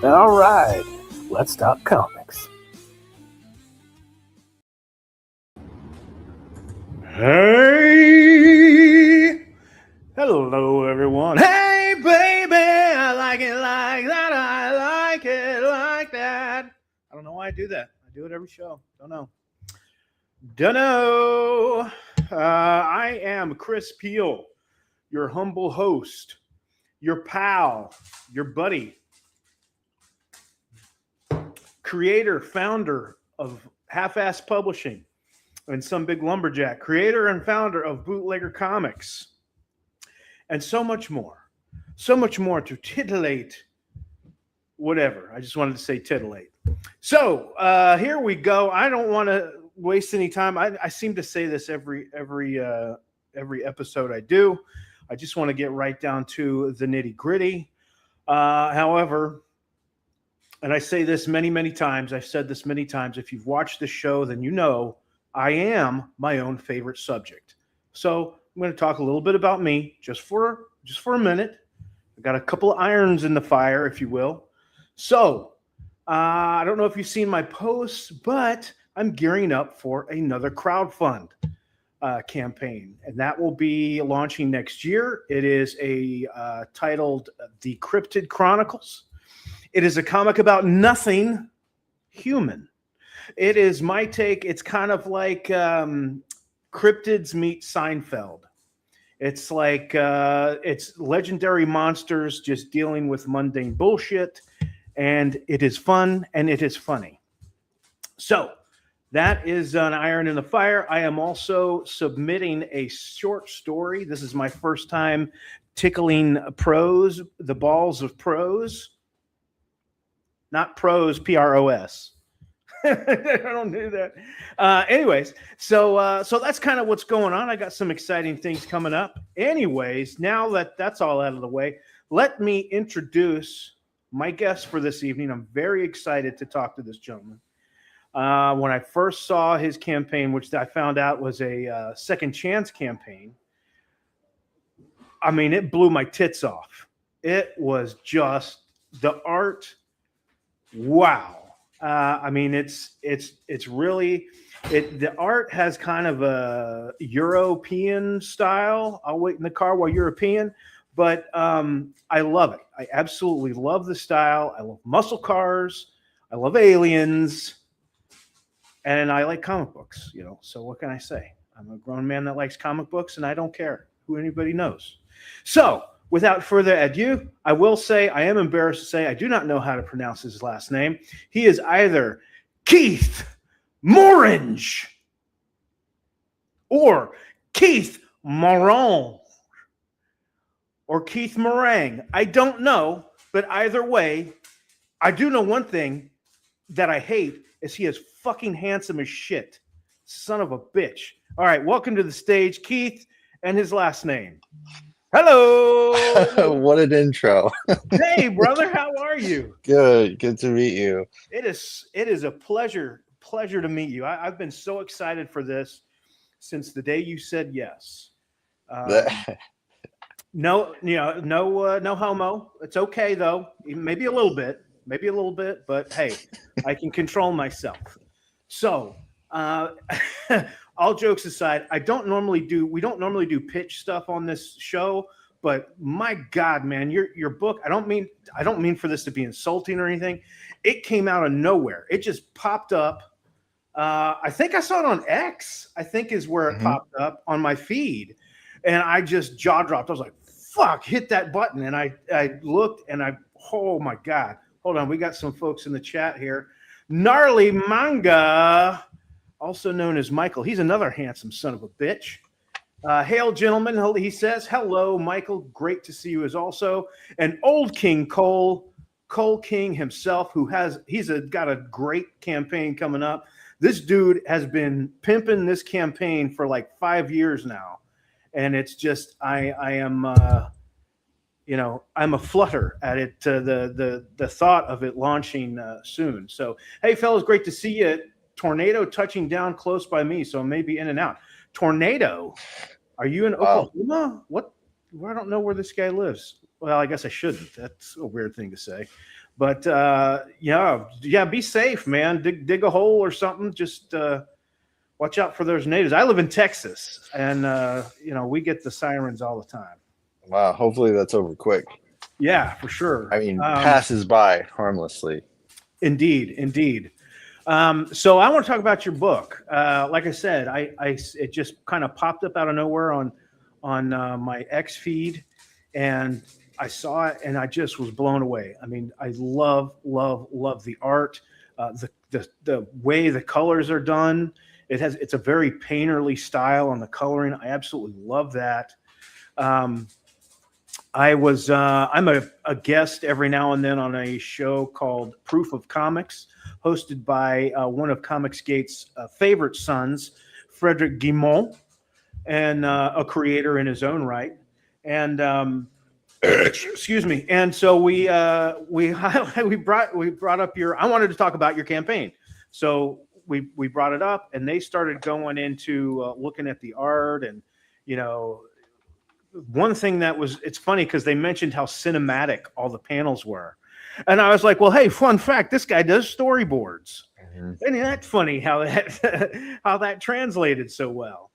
All right, let's talk comics. Hey, hello everyone. Hey baby, I like it like that. I like it like that. I don't know why I do that. I do it every show. Don't know. I am Chris Peel, your humble host, your pal, your buddy, creator, founder of Half-Ass Publishing and Some Big Lumberjack, creator and founder of Bootlegger Comics, and so much more to titillate whatever. I just wanted to say titillate. So here we go. I don't want to waste any time. I seem to say this every episode I do. I just want to get right down to the nitty gritty. However, and I say this many times, I've said this many times, if you've watched the show, then you know I am my own favorite subject. So I'm going to talk a little bit about me just for a minute. I got a couple of irons in the fire, if you will. So I don't know if you've seen my posts, but I'm gearing up for another crowdfund campaign, and that will be launching next year. It is titled The Cryptid Chronicles. It is a comic about nothing human. It is my take. It's kind of like cryptids meet Seinfeld. It's like it's legendary monsters just dealing with mundane bullshit, and it is fun and it is funny. So that is an iron in the fire. I am also submitting a short story. This is my first time tickling prose, the balls of prose. Not prose, P-R-O-S. I don't do that. Anyways, so that's kind of what's going on. I got some exciting things coming up. Anyways, now that that's all out of the way, let me introduce my guest for this evening. I'm very excited to talk to this gentleman. When I first saw his campaign, which I found out was a second chance campaign, I mean, it blew my tits off. It was just the art. Wow. I mean, it's really, the art has kind of a European style. I'll wait in the car while European, but I love it. I absolutely love the style. I love muscle cars. I love aliens. And I like comic books, you know, so what can I say? I'm a grown man that likes comic books, and I don't care who anybody knows. So without further ado, I will say, I am embarrassed to say, I do not know how to pronounce his last name. He is either Keith Morange or Keith Morange or Keith Meringue. I don't know, but either way, I do know one thing that I hate is he is fucking handsome as shit. Son of a bitch. All right, welcome to the stage, Keith, and his last name. Hello. What an intro. Hey, brother, how are you? Good to meet you. It is a pleasure to meet you. I've been so excited for this since the day you said yes. No homo. It's okay though. Maybe a little bit, but hey, I can control myself. So, all jokes aside, we don't normally do pitch stuff on this show, but my God, man, your book, I don't mean for this to be insulting or anything. It came out of nowhere. It just popped up I think I saw it on X. I think is where it Hmm. popped up on my feed, and I just jaw dropped. I was like, "Fuck!" Hit that button, and I looked, and oh my god! Hold on, we got some folks in the chat here. Gnarly Manga, also known as Michael. He's another handsome son of a bitch. Hail, gentlemen. He says, hello, Michael. Great to see you as also. And old King Cole, Cole King himself, got a great campaign coming up. This dude has been pimping this campaign for like 5 years now. And it's just, I am, I'm a flutter at it, the thought of it launching soon. So, hey, fellas, great to see you. Tornado touching down close by me, so maybe in and out. Tornado, are you in Wow. Oklahoma? What? Well, I don't know where this guy lives. Well, I guess I shouldn't. That's a weird thing to say. But yeah, be safe, man. Dig a hole or something. Just watch out for those natives. I live in Texas, and we get the sirens all the time. Wow. Hopefully that's over quick. Yeah, for sure. I mean, passes by harmlessly. Indeed, indeed. So I want to talk about your book. Like I said, it just kind of popped up out of nowhere on my X feed, and I saw it, and I just was blown away. I mean, I love the art, the way the colors are done. It's a very painterly style on the coloring. I absolutely love that. Um, I'm a guest every now and then on a show called Proof of Comics, hosted by one of Comicsgate's favorite sons, Frederick Guimont, and a creator in his own right. And excuse me. And so we we brought up your. I wanted to talk about your campaign, so we brought it up, and they started going into looking at the art and you know one thing that was it's funny because they mentioned how cinematic all the panels were, and I was like, well, hey, fun fact, this guy does storyboards. Mhm. Isn't that funny how that how that translated so well?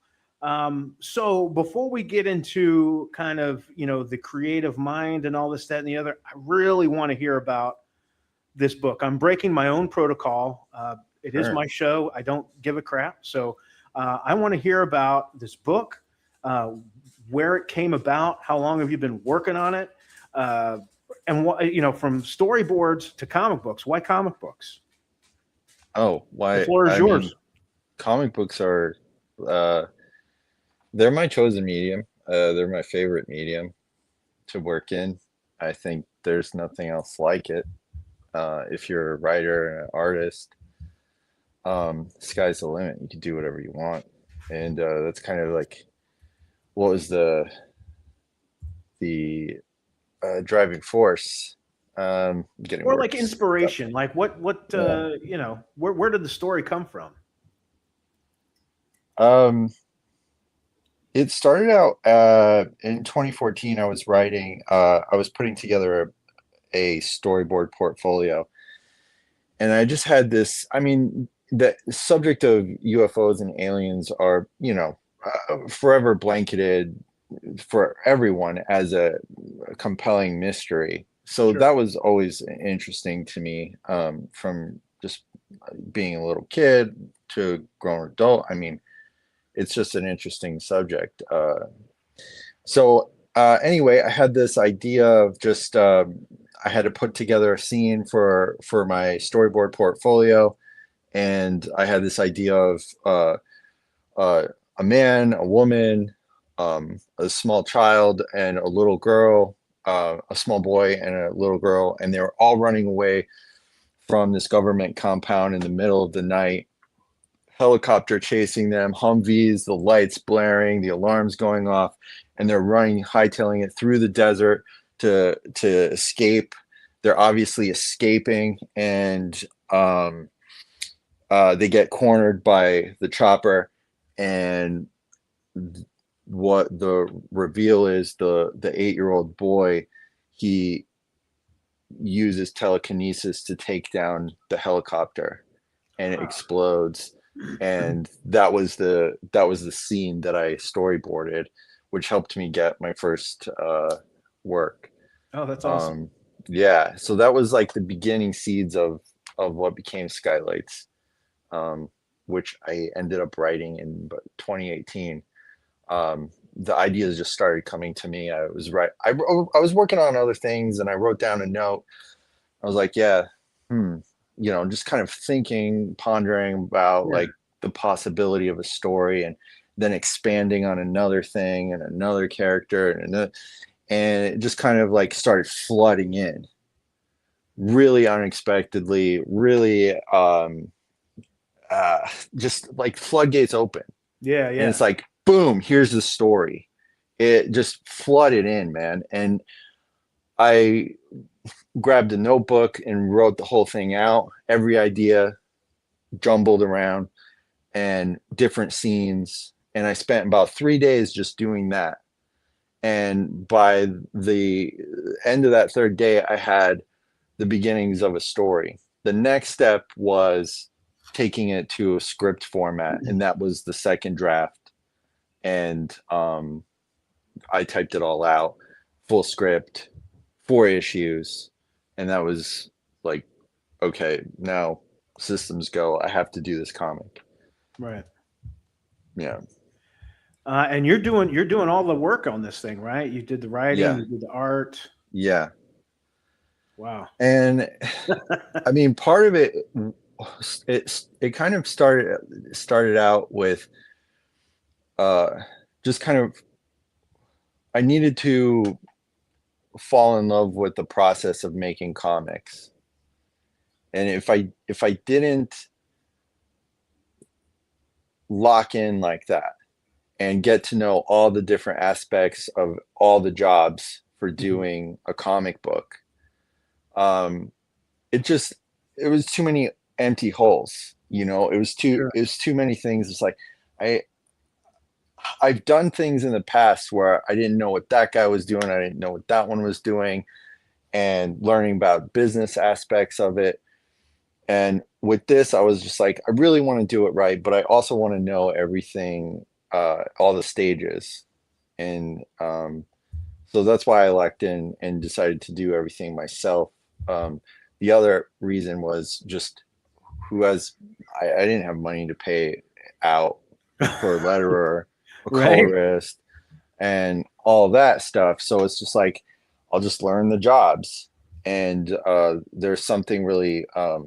So before we get into kind of the creative mind and all this, that, and the other, I really want to hear about this book. I'm breaking my own protocol. It is Sure. my show. I don't give a crap. So I want to hear about this book, uh, where it came about, how long have you been working on it, uh, and what from storyboards to comic books. Why comic books? Oh, The why? floor is I yours. mean, comic books are, uh, they're my chosen medium. They're my favorite medium to work in. I think there's nothing else like it. If you're a writer and an artist, sky's the limit. You can do whatever you want. And that's kind of like what was the driving force. Getting Or like words. inspiration, like what Yeah. where did the story come from? Um, it started out in 2014. I was putting together a storyboard portfolio, and I just had this. I mean, the subject of UFOs and aliens are, forever blanketed for everyone as a compelling mystery. So Sure. that was always interesting to me, from just being a little kid to a grown adult. I mean, it's just an interesting subject. Anyway, I had this idea of just I had to put together a scene for my storyboard portfolio, and I had this idea of uh, a man, a woman, a small child, and a little girl, a small boy, and a little girl, and they were all running away from this government compound in the middle of the night. Helicopter chasing them, Humvees, the lights blaring, the alarms going off, and they're running, hightailing it through the desert to escape. They're obviously escaping, and they get cornered by the chopper. And what the reveal is, the 8-year-old boy, he uses telekinesis to take down the helicopter, and it explodes. And that was the scene that I storyboarded, which helped me get my first work. Oh, that's awesome. um yeah, so that was like the beginning seeds of what became Skylights. um which I ended up writing in 2018. The ideas just started coming to me. I was working on other things, and I wrote down a note. I was like, yeah, just kind of thinking, pondering about Yeah. like the possibility of a story, and then expanding on another thing and another character, and it just kind of like started flooding in really unexpectedly, really just like floodgates open. Yeah. And Yeah. it's like, boom, here's the story. It just flooded in, man. And I grabbed a notebook and wrote the whole thing out, every idea jumbled around and different scenes. And I spent about 3 days just doing that. And by the end of that third day, I had the beginnings of a story. The next step was taking it to a script format, and that was the second draft. And I typed it all out, full script, 4 issues, and that was like, okay, now systems go. I have to do this comic. Right. Yeah, And you're doing all the work on this thing, right? You did the writing, yeah, you did the art. yeah. Wow. And I mean, part of it kind of started out with uh, just kind of I needed to fall in love with the process of making comics. And if I didn't lock in like that and get to know all the different aspects of all the jobs for Mhm. doing a comic book, um, it just it was too many empty holes. Sure. It was too many things. It's like I I've done things in the past where I didn't know what that guy was doing. I didn't know what that one was doing, and learning about business aspects of it. And with this, I was just like, I really want to do it right, but I also want to know everything, all the stages. And so that's why I locked in and decided to do everything myself. The other reason was just I didn't have money to pay out for a letterer, a Right. colorist, and all that stuff. So it's just like, I'll just learn the jobs. And there's something really uh,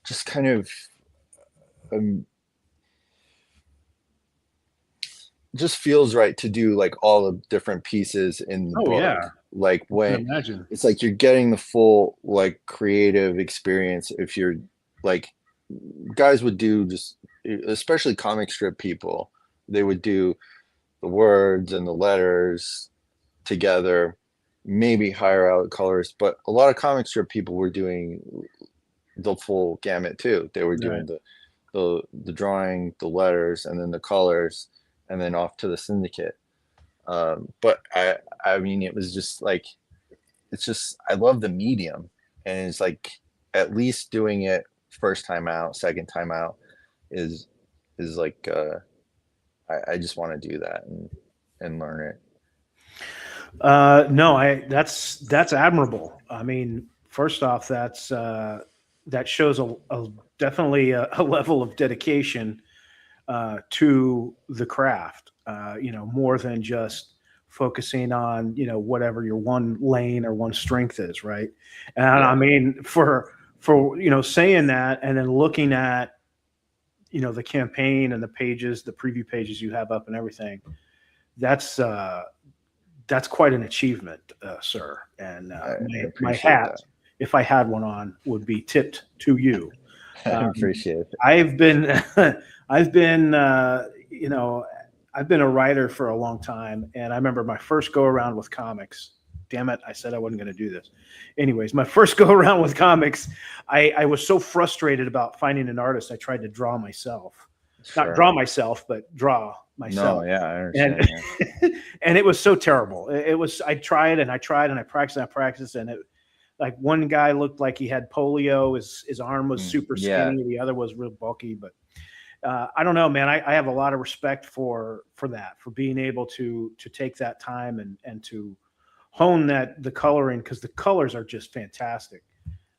just kind of um, just feels right to do like all the different pieces in the Oh book. yeah. Like I can when imagine. it's like you're getting the full like creative experience. If you're like, guys would do just, especially comic strip people, they would do the words and the letters together, maybe hire out colors, but a lot of comic strip people were doing the full gamut too. They were Right. doing the drawing, the letters, and then the colors, and then off to the syndicate. But I mean, it was just like, it's just, I love the medium, and it's like, at least doing it first time out, second time out is like I just want to do that and learn it. No, that's admirable. I mean, first off, that shows a definitely a level of dedication to the craft. More than just focusing on whatever your one lane or one strength is, right? And I Yeah, mean, for saying that, and then looking at the campaign and the pages, the preview pages you have up and everything. That's uh, that's quite an achievement, sir. And I my appreciate hat, that. if I had one on, would be tipped to you. I Um, appreciate it. I've been, I've been, I've been a writer for a long time, and I remember my first go around with comics. Damn it! I said I wasn't going to do this. Anyways, my first go around with comics, I was so frustrated about finding an artist. I tried to draw myself, not Sure. draw myself, but draw No, myself, yeah, I and understand that. and it was so terrible. It was. I tried and I tried and I practiced and I practiced, and it like one guy looked like he had polio. His arm was super Yeah, skinny. The other was real bulky. But I don't know, man. I have a lot of respect for that, for being able to take that time and to hone the coloring, because the colors are just fantastic.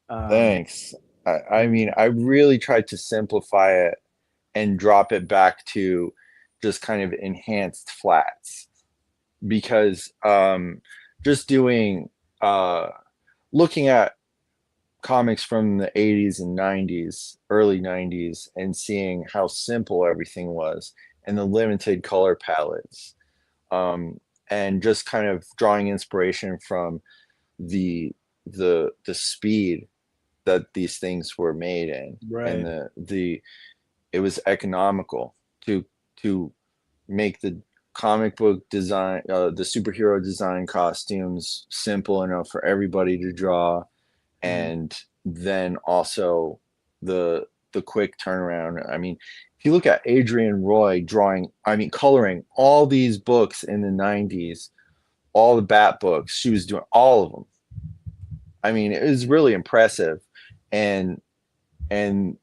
Um, thanks. I mean, I really tried to simplify it and drop it back to just kind of enhanced flats because just doing uh looking at comics from the 80s and 90s, early 90s, and seeing how simple everything was and the limited color palettes. Um, and just kind of drawing inspiration from the the speed that these things were made in and Right. the it was economical to make the comic book design the superhero design costumes simple enough for everybody to draw, Mhm. and then also the quick turnaround. I mean, if you look at Adrian Roy drawing, I mean, coloring all these books in the 90s, all the Bat books, she was doing all of them. I mean, it was really impressive. And and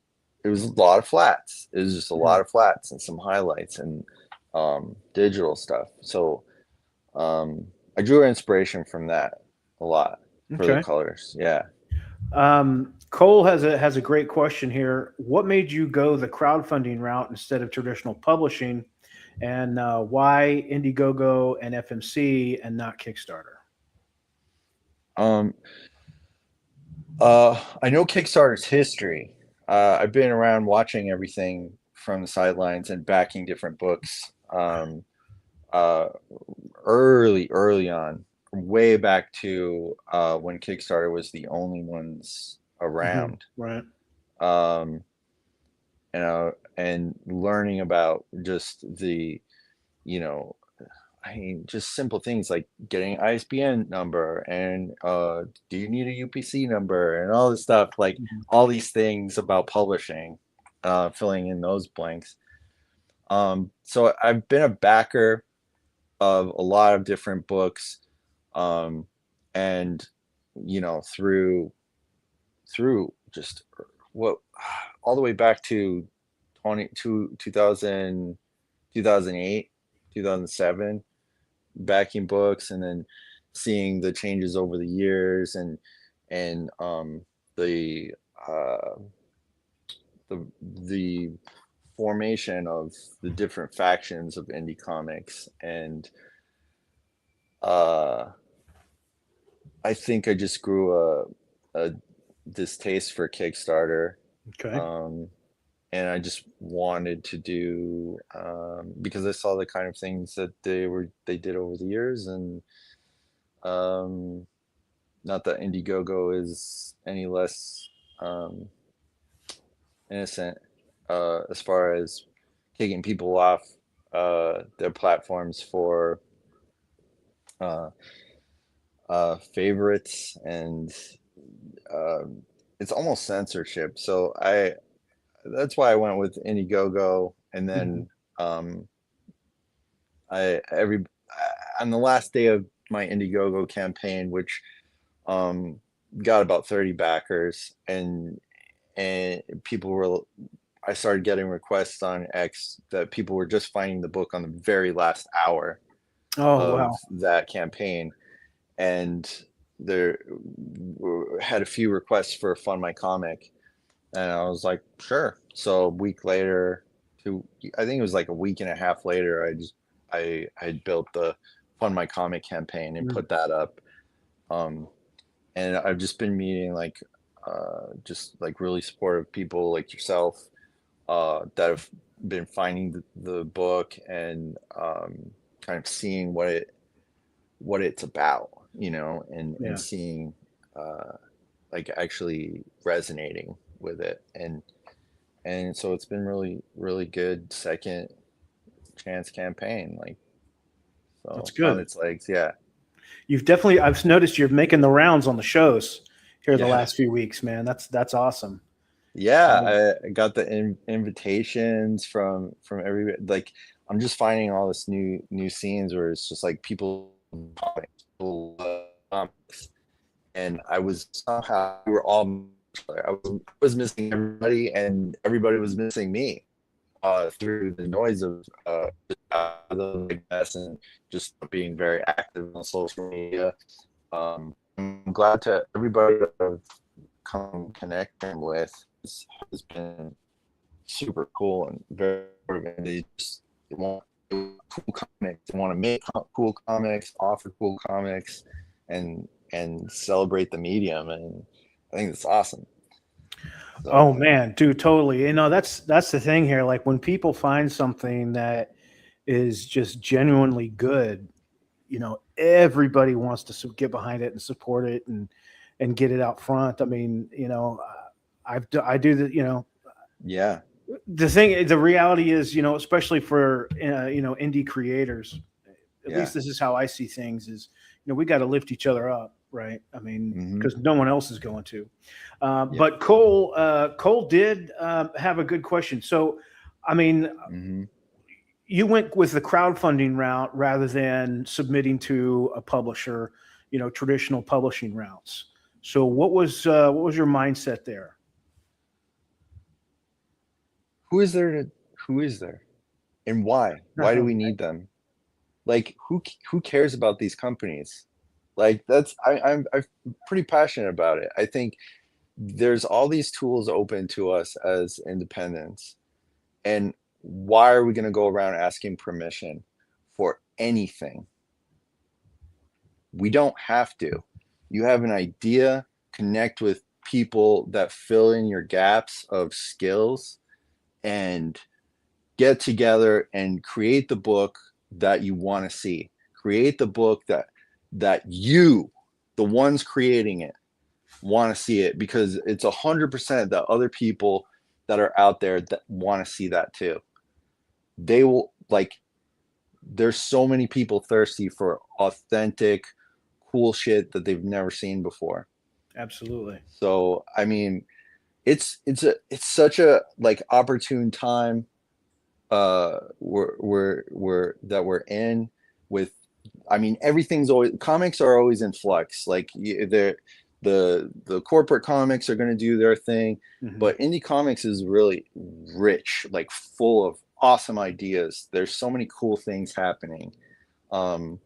it was a lot of flats. It was just a Mhm. lot of flats and some highlights and digital stuff. So I drew inspiration from that a lot for the Okay. colors. Yeah. Cole has a great question here. What made you go the crowdfunding route instead of traditional publishing, and why Indiegogo and FMC and not Kickstarter? Um, I know Kickstarter's history. I've been around watching everything from the sidelines and backing different books. Uh, early on, way back to when Kickstarter was the only ones Mhm. around. Right. Um, and learning about just you know, I mean, just simple things like getting ISBN number and do you need a UPC number and all this stuff, like Mhm. all these things about publishing, filling in those blanks. So I've been a backer of a lot of different books, um, and through just what all the way back to 2000, 2008, 2007, backing books, and then seeing the changes over the years, and the uh, the formation of the different factions of indie comics, and uh, I think I just grew a distaste for Kickstarter, Okay. um, and I just wanted to do because I saw the kind of things that they did over the years, and um, not that Indiegogo is any less um, innocent as far as kicking people off their platforms for uh, favorites, and um, it's almost censorship. So I that's why I went with Indiegogo, and Mhm. then I every on the last day of my Indiegogo campaign, which um, got about 30 backers, and people were I started getting requests on X that people were just finding the book on the very last hour Oh of wow. that campaign, and there had a few requests for Fund My Comic, and I was like, sure. So a week later, I think it was like a week and a half later, I had built the Fund My Comic campaign and Mm. put that up. Um, and I've just been meeting like just like really supportive people like yourself that have been finding the book, and kind of seeing what it's about, and Yeah. seeing like actually resonating with it, and so it's been really good second chance campaign, like, That's so found good. its legs. Yeah. You've definitely I've noticed you're making the rounds on the shows here the Yeah. last few weeks, man. That's awesome. Um, Yeah, I got the invitations from every, like, I'm just finding all this new scenes where it's just like people love comics, and I was somehow we were all I was missing everybody, and everybody was missing me through the noise of the big mess and just being very active on social media. I'm glad to everybody that have come connection with has been super cool and very supportive. And they want cool comics. They want to make cool comics, offer cool comics, and celebrate the medium. And I think it's awesome. Oh So man, dude, totally. That's the thing here. Like when people find something that is just genuinely good, everybody wants to get behind it and support it and get it out front. I mean, I do the, yeah, the reality is, especially for indie creators, at least yeah. this is how I see things is, we got to lift each other up, right? I mean, Hmm. because no one else is going to. Yeah. But Cole did have a good question. So, I mean, Hmm. you went with the crowdfunding route rather than submitting to a publisher, traditional publishing routes. So, what was your mindset there? Who is there to? Who is there? And why? Why do we need them? Like, who cares about these companies? Like, I'm pretty passionate about it. I think there's all these tools open to us as independents, and why are we going to go around asking permission for anything? We don't have to. You have an idea, connect with people that fill in your gaps of skills, and get together and create the book that you want to see. Create the book that you, the ones creating it, want to see it, because it's 100% that other people that are out there that want to see that too. They will, like, there's so many people thirsty for authentic, cool shit that they've never seen before. Absolutely. So I mean, it's such a like opportune time we're in with. I mean, everything's always, comics are always in flux. Like the corporate comics are going to do their thing, Hmm. but indie comics is really rich, like full of awesome ideas. There's so many cool things happening. um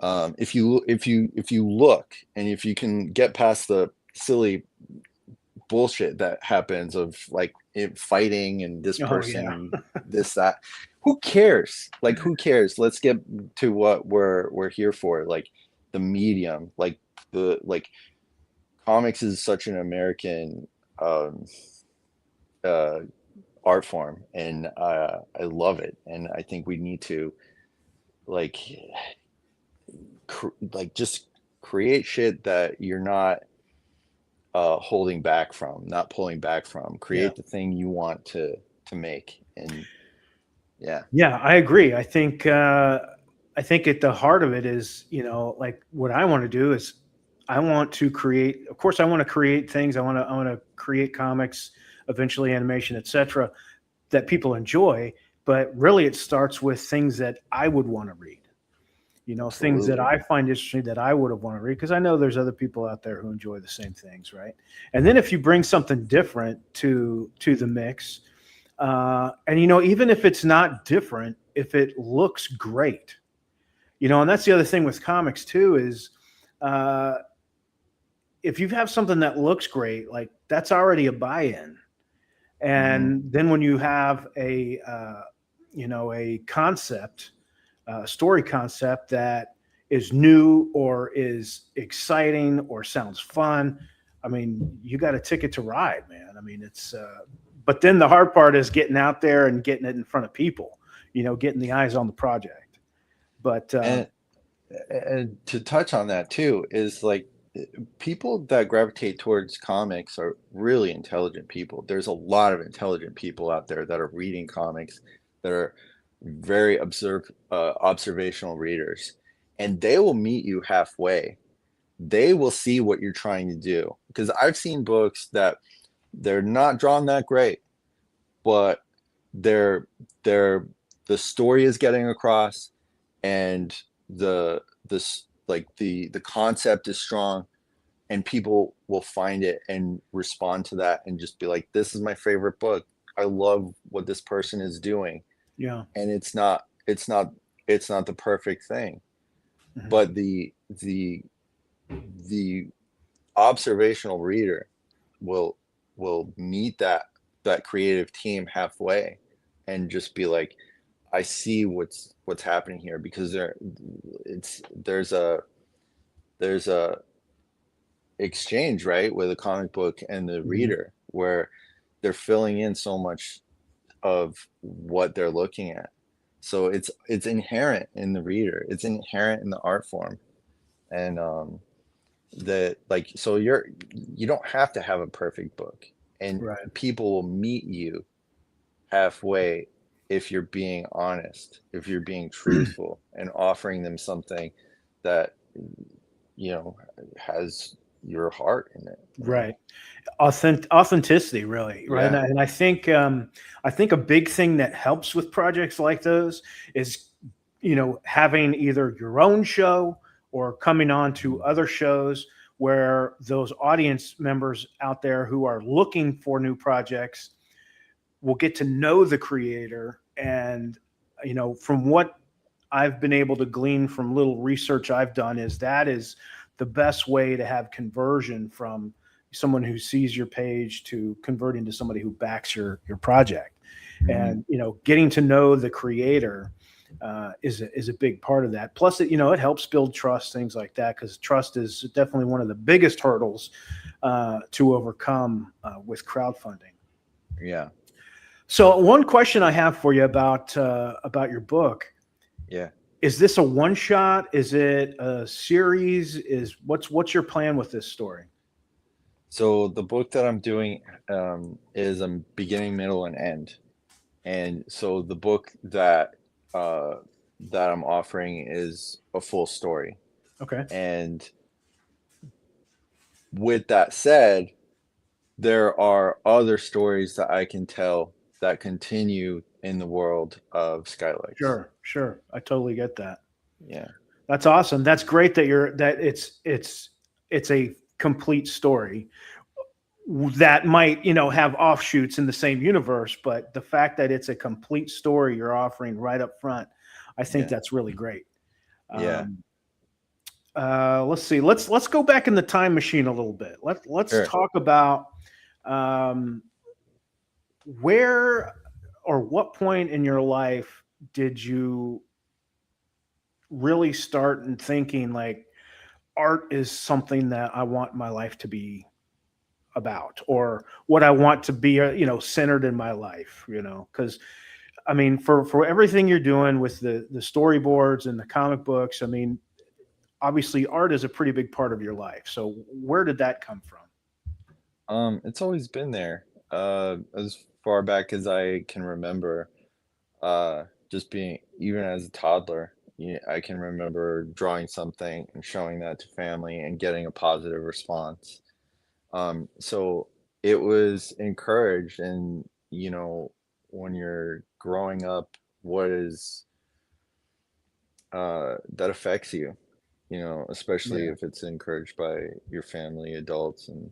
if you look, and if you can get past the silly bullshit that happens of like fighting and this Oh yeah. person, this, that, who cares? Like, who cares? Let's get to what we're here for, like the medium. Like, the like comics is such an American um uh art form, and I love it, and I think we need to like like just create shit that you're not holding back from, not pulling back from. Yeah. Create the thing you want to make, and yeah. Yeah, I agree. I think at the heart of it is, like what I want to do is I want to create, of course I want to create things. I want to create comics, eventually animation, etc., that people enjoy, but really it starts with things that I would want to read. Things that Absolutely. I find interesting that I would have want to read, because I know there's other people out there who enjoy the same things, right? And then if you bring something different to the mix, and even if it's not different, if it looks great, and that's the other thing with comics too is, uh, if you have something that looks great, like that's already a buy-in. Hmm. And then when you have a concept, story concept that is new or is exciting or sounds fun, I mean, you got a ticket to ride, man. I mean, but then the hard part is getting out there and getting it in front of people, getting the eyes on the project. But And to touch on that too is like, people that gravitate towards comics are really intelligent people. There's a lot of intelligent people out there that are reading comics, that are very observational readers, and they will meet you halfway. They will see what you're trying to do, because I've seen books that they're not drawn that great, but they're they're the story is getting across, and this like the concept is strong, and people will find it and respond to that and just be like, this is my favorite book. I love what this person is doing. yeah. And it's not the perfect thing, Mhm. but the observational reader will meet that creative team halfway and just be like, I see what's happening here, because there's a exchange, right, with a comic book and the Mhm. reader, where they're filling in so much of what they're looking at. So it's inherent in the reader, it's inherent in the art form. And that, like, so you don't have to have a perfect book, and Right. people will meet you halfway if you're being honest, if you're being truthful and offering them something that, you know, has your heart in it, you know? Right. Authenticity, really, right? Yeah. And I think a big thing that helps with projects like those is, having either your own show or coming on to other shows where those audience members out there who are looking for new projects will get to know the creator. And from what I've been able to glean from little research I've done, is that is the best way to have conversion from someone who sees your page to converting to somebody who backs your project. Mhm. And getting to know the creator is a big part of that. Plus, it helps build trust, things like that, because trust is definitely one of the biggest hurdles to overcome with crowdfunding. Yeah. So, one question I have for you about your book: Yeah. is this a one shot? Is it a series? What's your plan with this story? So the book that I'm doing is a beginning, middle, and end. And so the book uh, that I'm offering is a full story. Okay, And with that said, there are other stories that I can tell that continue in the world of Skylights. sure, sure. I totally get that. Yeah. That's awesome. That's great that it's a complete story that might have offshoots in the same universe, but the fact that it's a complete story you're offering right up front, I think Yeah. that's really great. Yeah. Um, let's see. Let's go back in the time machine a little bit. Let's Sure. talk about um, where or what point in your life did you really start in thinking like art is something that I want my life to be about, or what I want to be, centered in my life, because I mean, for everything you're doing with the storyboards and the comic books, I mean, obviously art is a pretty big part of your life. So where did that come from? It's always been there. As far back as I can remember, just being, even as a toddler, I can remember drawing something and showing that to family and getting a positive response. So it was encouraged, and when you're growing up, what is that affects you, especially Yeah. if it's encouraged by your family, adults, and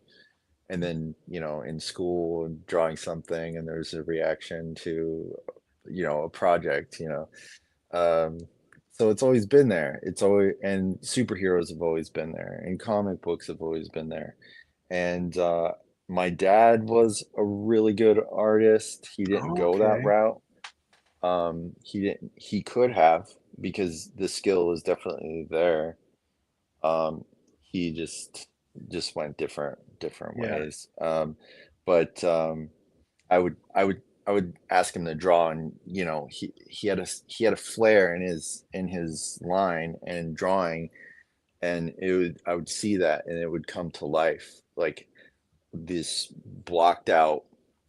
then in school drawing something and there's a reaction to a project. um so it's always been there. It's always, and superheroes have always been there, and comic books have always been there. And my dad was a really good artist. He didn't go that Okay. route. He could have, because the skill was definitely there. He just went different Yeah. ways. But I would ask him to draw, and he had a flair in his line and drawing, and I would see that, and it would come to life, like this blocked out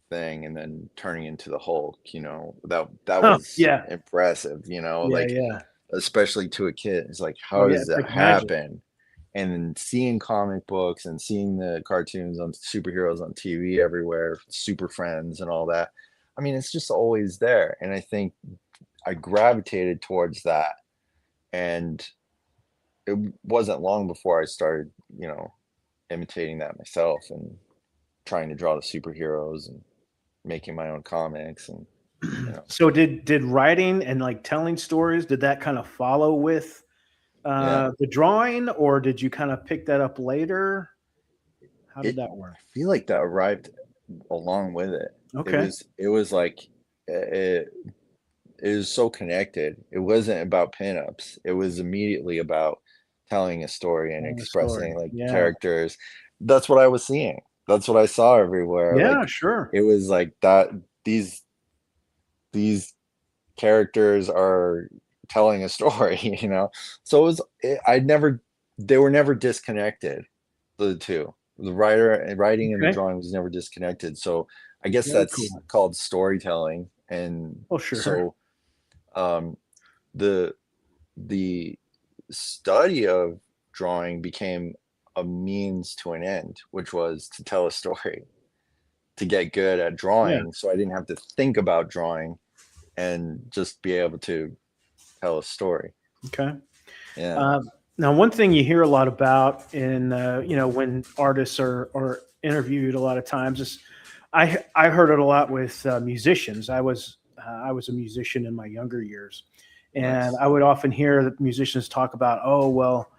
thing, and then turning into the Hulk. That Huh, was yeah. impressive. Yeah. Like, Yeah. especially to a kid, it's like, Oh how yeah. does It's that like magic. happen? And then seeing comic books and seeing the cartoons on superheroes on TV everywhere, Super Friends and all that. I mean, it's just always there. And I think I gravitated towards that. And it wasn't long before I started, imitating that myself and trying to draw the superheroes and making my own comics, and you know, So did writing and like telling stories, did that kind of follow with yeah. the drawing, or did you kind of pick that up later? How did it that work? I feel like that arrived along with it. It Okay. was it was like it, it was so connected. It wasn't about pinups. It was immediately about telling a story and Telling the story. expressing like Yeah. characters. That's what I was seeing. That's what I saw everywhere. Yeah, Like sure. it was like that these these characters are telling a story, you know? So it was I never they were never disconnected, the two. The writing and the Okay. drawing was never disconnected. So I guess Very that's cool. called storytelling. And Oh, sure. so um the the study of drawing became a means to an end, which was to tell a story, to get good at Yeah. drawing. So I didn't have to think about drawing and just be able to tell a story. Okay. Yeah. Uh, Now, one thing you hear a lot about in when artists are interviewed a lot of times is I heard it a lot with musicians. I was a musician in my younger years, and Nice. I would often hear that musicians talk about, oh well,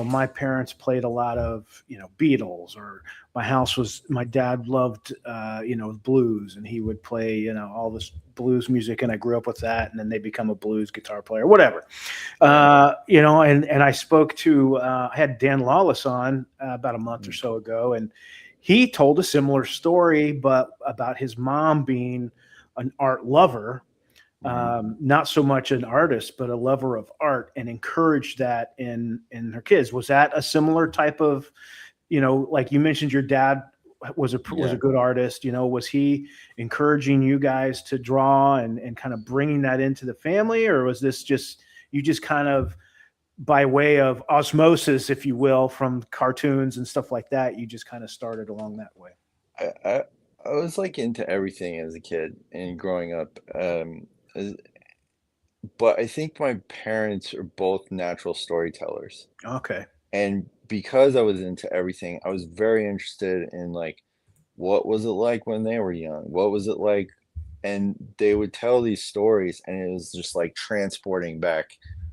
my parents played a lot of Beatles, or my dad loved blues, and he would play all this blues music, and I grew up with that, and then they become a blues guitar player, whatever. Right. And I spoke to I had Dan Lawless on about a month or Mm. so ago, and he told a similar story, but about his mom being an art lover, Mhm. not so much an artist, but a lover of art, and encouraged that in her kids. Was that a similar type of, like you mentioned, your dad was a Yeah. good artist. Was he encouraging you guys to draw and kind of bringing that into the family, or was this just you just kind of by way of osmosis, if you will, from cartoons and stuff like that, you just kind of started along that way? I I I was, like, into everything as a kid and growing up, as but I think my parents are both natural storytellers, Okay. and because I was into everything, I was very interested in, like, what was it like when they were young? What was it like? And they would tell these stories, and it was just like transporting back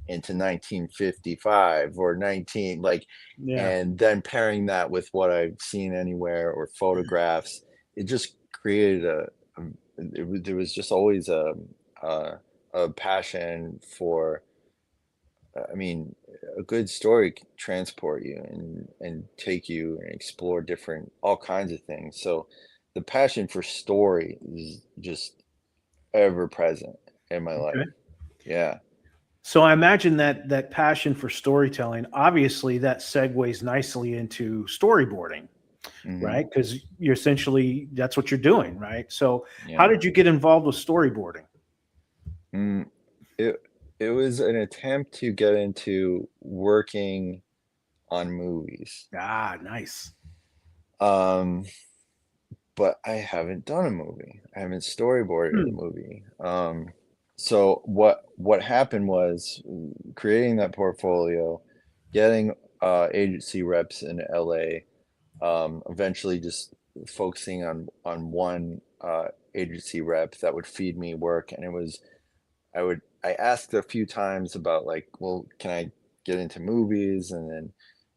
into 1955 or 19 like, Yeah. and then pairing that with what I've seen anywhere or photographs, it just created there was just always a, a passion for, I mean, a good story can transport you and take you and explore different all kinds of things. So the passion for story is just ever present in my life. Okay. Yeah. So I imagine that passion for storytelling, obviously, that segues nicely into storyboarding, Hmm. right? Because you're essentially that's what you're doing, right? So how Yeah. did you get involved with storyboarding? Mm, it it was an attempt to get into working on movies. Ah, nice. Um, but I haven't done a movie. I haven't storyboarded a Hmm. movie. So what happened was creating that portfolio, getting agency reps in LA, eventually just focusing on one agency rep that would feed me work, and it was I asked a few times about like, well, can I get into movies? And then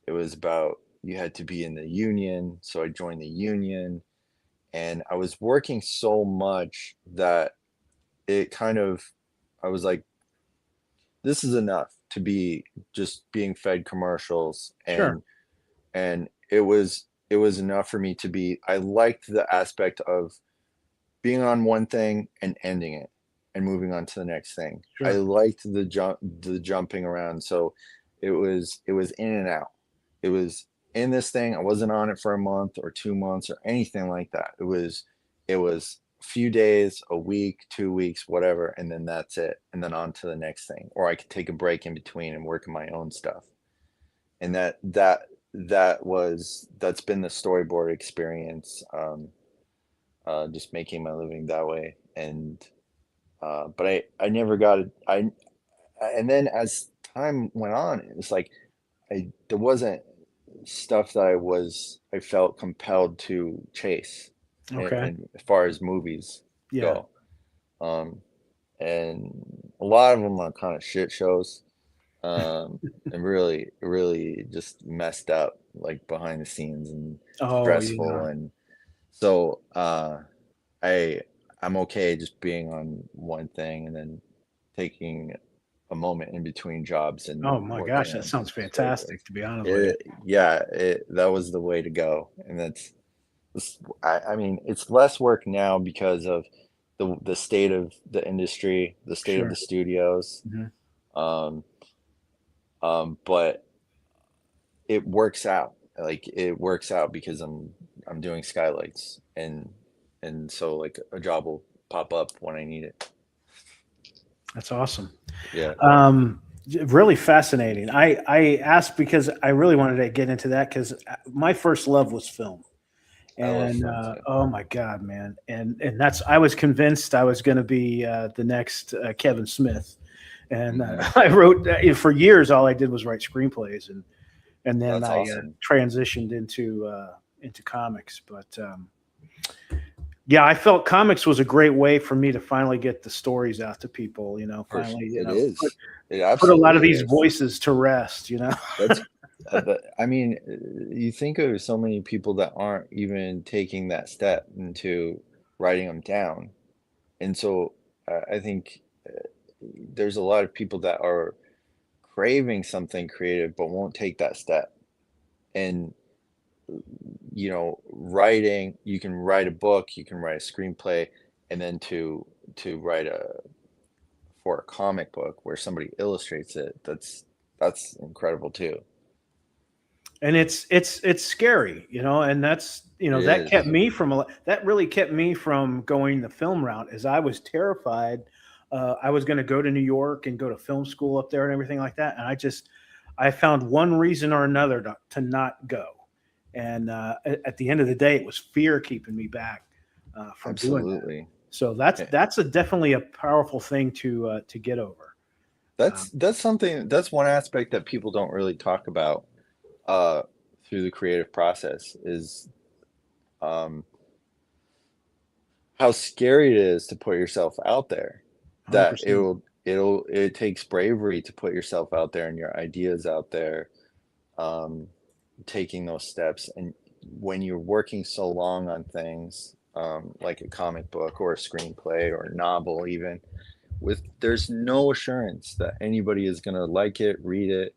it was about you had to be in the union, so I joined the union, and I was working so much that it kind of I was like, this is enough to be just being fed commercials, Sure. and it was enough for me to be I liked the aspect of being on one thing and ending it and moving on to the next thing. I Sure. liked the jumping around. So it was in and out. It was in this thing. I wasn't on it for a month or 2 months or anything like that. It was a few days, a week, 2 weeks, whatever, and then that's it. And then on to the next thing. Or I could take a break in between and work on my own stuff. And that's been the storyboard experience. Just making my living that way. And but I never got it. And then as time went on, it was like there wasn't stuff that I felt compelled to chase, Okay. and as far as movies Yeah. go, um, and a lot of them are kind of shit shows. and really just messed up, like behind the scenes and Oh, stressful. yeah. And so I I'm okay just being on one thing and then taking a moment in between jobs Oh and my gosh, working that on sounds storyboards. fantastic, to be honest with you. That was the way to go. And I mean, it's less work now because of the state of the industry, the state of Sure. the studios. Mhm. Um, but it works out. Like it works out because I'm doing skylights, and so like a job will pop up when I need it. That's awesome. Yeah, Really fascinating. I asked because I really wanted to get into that because my first love was film. I love And film too. oh my god, man. And that's I was convinced I was going to be the next Kevin Smith. And Hmm. I wrote for years. All I did was write screenplays, and then That's I awesome. transitioned into comics. But yeah, I felt comics was a great way for me to finally get the stories out to people. Finally, It is. It put a lot of absolutely these is. voices to rest. That's I mean, you think of so many people that aren't even taking that step into writing them down. And so I think there's a lot of people that are craving something creative but won't take that step. And writing, you can write a book, you can write a screenplay, and then to write a for a comic book where somebody illustrates it, that's incredible too. And it's scary, and that's It that kept is. me from that really kept me from going the film route, as I was terrified. I was going to go to New York and go to film school up there and everything like that, and I found one reason or another to not go. And at the end of the day, it was fear keeping me back from doing that. Absolutely. So that's Eh, that's a definitely a powerful thing to get over. Um, that's something, that's one aspect that people don't really talk about uh through the creative process is um how scary it is to put yourself out there. That 100%. it takes bravery to put yourself out there and your ideas out there, um, taking those steps. And when you're working so long on things, like a comic book or a screenplay or a novel, even there's no assurance that anybody is going to like it, read it,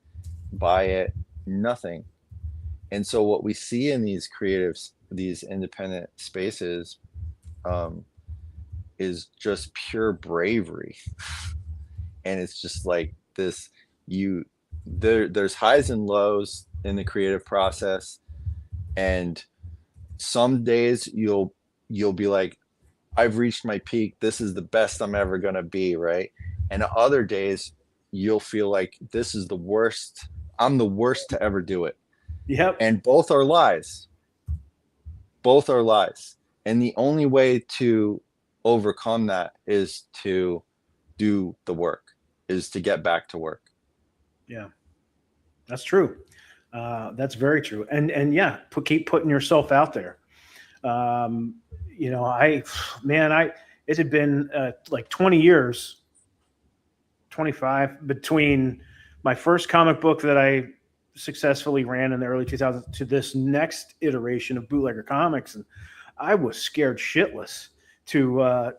buy it, nothing. And so what we see in these creatives, these independent spaces, um, is just pure bravery. And it's just like this, you there's highs and lows in the creative process. And some days you'll be like, I've reached my peak, this is the best I'm ever going to be, right? And other days you'll feel like this is the worst, I'm the worst to ever do it. Yep. And both are lies. Both are lies. And the only way to overcome that is to do the work, is to get back to work. Yeah. That's true. That's very true. And yeah, keep putting yourself out there. Um, man, it had been like 20 years, 25 between my first comic book that I successfully ran in the early 2000s to this next iteration of bootlegger comics, and I was scared shitless to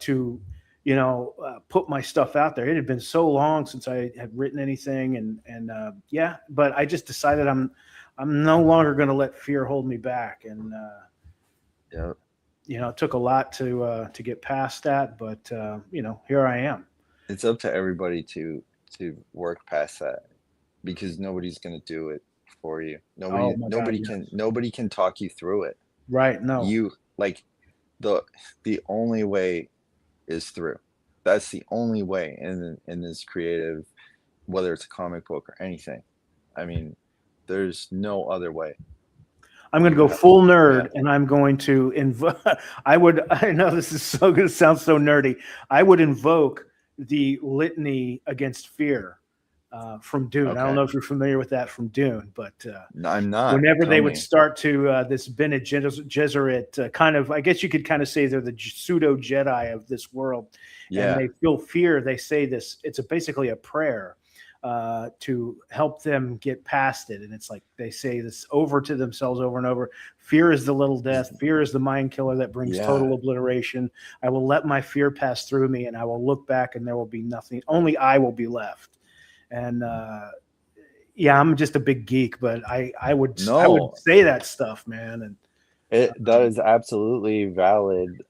put my stuff out there. It had been so long since I had written anything, and yeah, but I just decided I'm no longer going to let fear hold me back, and Yeah. it took a lot to get past that, but here I am. It's up to everybody to work past that, because nobody's going to do it for you. Oh Nobody my God, nobody can yes. nobody can talk you through it. Right? No. You like the the only way is through. That's the only way in this creative, whether it's a comic book or anything. I mean, there's no other way. I'm going to You go have, full yeah. nerd, and I'm going to invoke. I know this is so going to sound so nerdy. I would invoke the litany against fear from Dune. I don't Okay. know if you're familiar with that from Dune, but I'm not. whenever Tell they would me. start to this Bene Gesserit kind of, I guess you could kind of say they're the pseudo Jedi of this world, and Yeah. they feel fear. They say this. It's basically a prayer. to help them get past it. And it's like they say this over to themselves over and over. Fear is the little death. Fear is the mind killer that brings Yeah. total obliteration. I will let my fear pass through me, and I will look back, and there will be nothing. Only I will be left. And yeah, I'm just a big geek, but I would No, say that stuff, man. And that is absolutely valid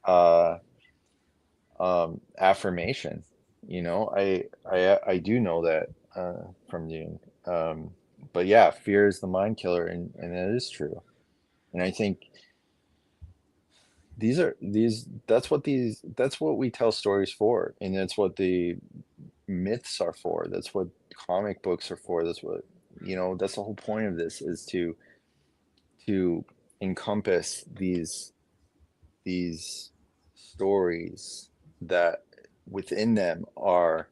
affirmation. You know, I do know that from you. Um, but yeah, fear is the mind killer, and that is true. And I think that's what we tell stories for, and that's what the myths are for. That's what comic books are for. That's what, that's the whole point of this, is to encompass these stories that within them are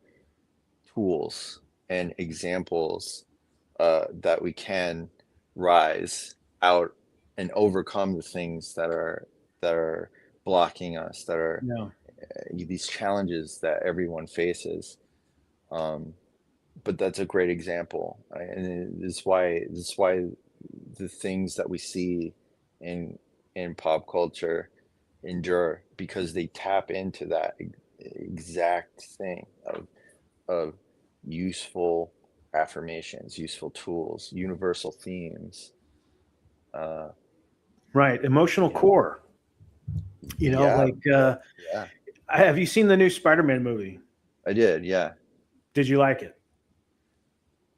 tools and examples that we can rise out and overcome the things that are blocking us, that are no, these challenges that everyone faces. Um, but that's a great example, and this is why the things that we see in pop culture endure, because they tap into that exact thing of useful affirmations, useful tools, universal themes. Uh, right, emotional you know, core. yeah, Like yeah, have you seen the new Spider-Man movie? I did. Yeah, Did you like it?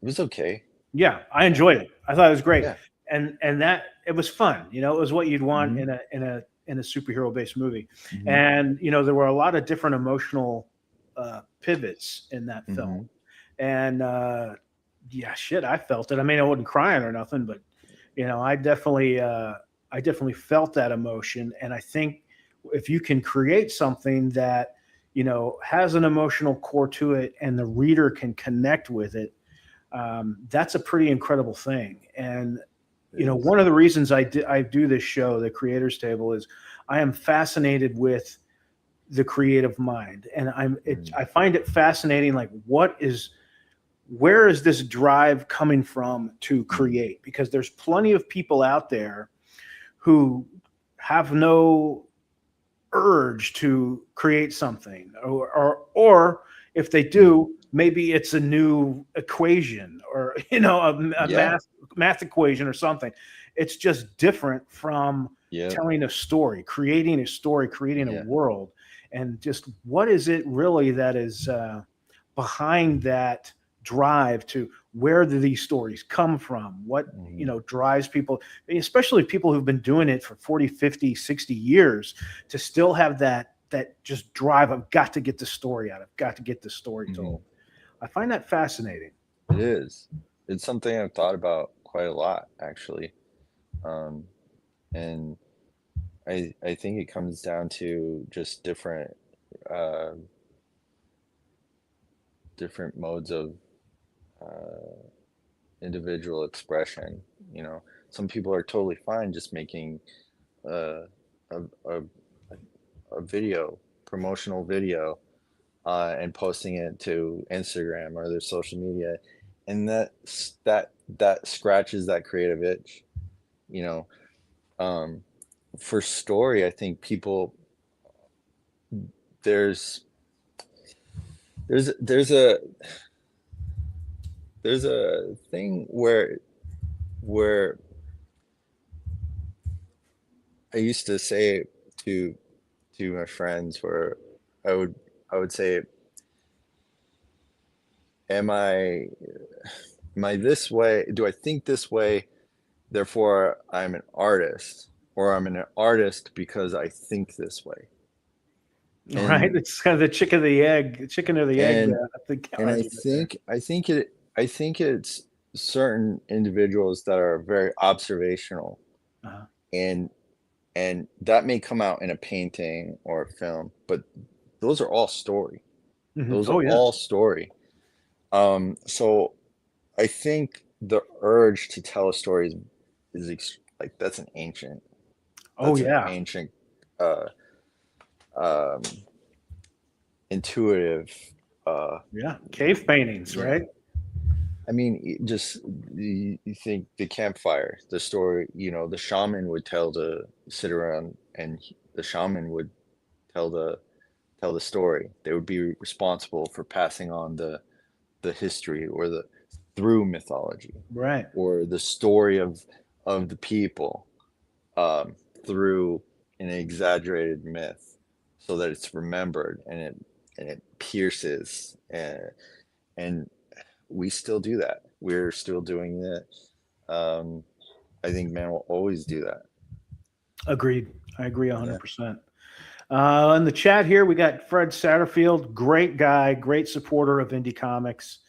it was okay. Yeah, I Yeah, enjoyed it. I thought it was great, yeah. and that it was fun. It was what you'd want Hmm. in a superhero based movie, Hmm. and there were a lot of different emotional pivots in that film, Hmm. and yeah, shit, I felt it. I mean, I wasn't crying or nothing, but I definitely felt that emotion, and I think if you can create something that has an emotional core to it, and the reader can connect with it, that's a pretty incredible thing. And It is. one of the reasons I do this show, the Creators Table, is I am fascinated with the creative mind, and Mm. I find it fascinating. Like, where is this drive coming from to create? Because there's plenty of people out there who have no urge to create something, or if they Mm. do, maybe it's a new equation, or a Yeah, math equation or something. It's just different from yeah, telling a story, creating a story, creating a yeah. world. And just what is it really that is behind that drive? To where do these stories come from? What Hmm. drives people, especially people who've been doing it for 40, 50, 60 years, to still have that just drive. I've got to get the story out. I've got to get the story Hmm. told. I find that fascinating. It is. It's something I've thought about quite a lot, actually. Um, and I think it comes down to just uh, different modes of uh, individual expression. You know, some people are totally fine just making uh, a, a a video, promotional video, and posting it to Instagram or their social media, and that scratches that creative itch. You know, um, for story, I think people there's there's there's a there's a thing where I used to say to my friends, where I would I would say, am I am I this way? Do I think this way? Therefore, I'm an artist, or I'm an artist because I think this way. Right? And It's kind of the chicken or the egg. and I think and I argument there. think I think it I think it's certain individuals that are very observational, Uh-huh. and that may come out in a painting or a film, but those are all story. Mhm. Those are Oh yeah. all story. So I think the urge to tell a story like Oh that's an yeah. ancient uh um intuitive, uh Yeah. Cave paintings, yeah, right? I mean, just you think the campfire, the story, the shaman would sit around, and the shaman would tell the story. They would be responsible for passing on the history, or the through mythology, Right. or the story of the people, um, through an exaggerated myth, so that it's remembered, and it pierces, and we still do that. We're still doing that. um, I think man will always do that. Agreed. I agree Yeah. 100%. In the chat here, we got Fred Satterfield, great guy, great supporter of indie comics.